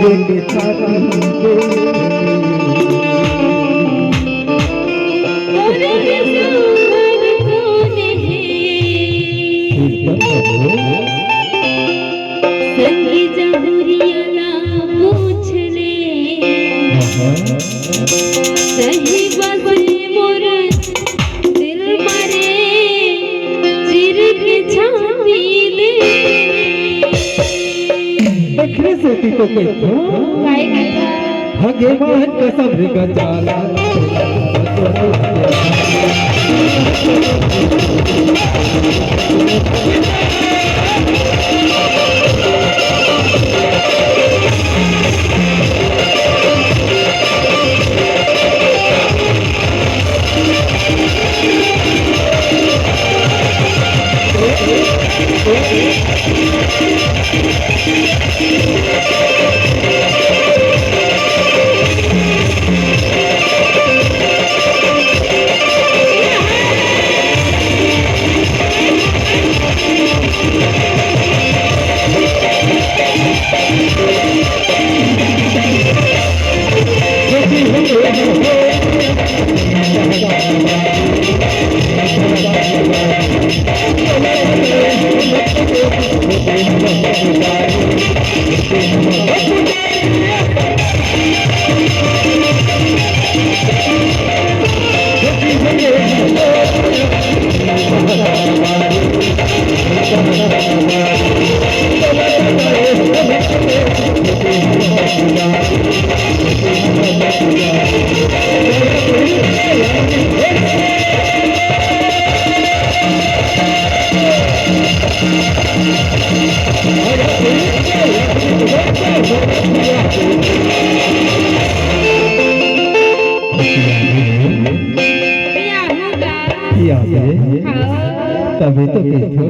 के छाती पे संगी जहुरियाला पूछले सही बसे मोर दिल मारे चिर के छाती ले देखने से ती तो कहतो काय कथा भगवान कसम गजाला तभी तो कहतो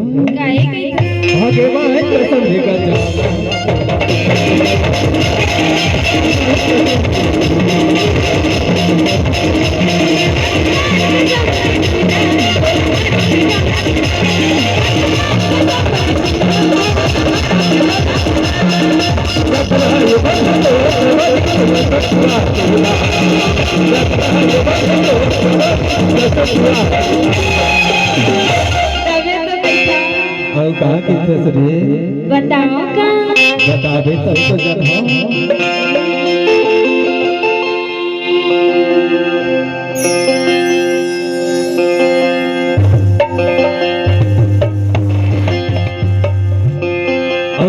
भगवान कसम गजाला और कहाँ की रे बताओ का बता दे तभी तो जन्म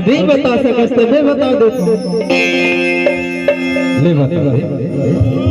नहीं बता सकते मैं बता देता हूँ ले बता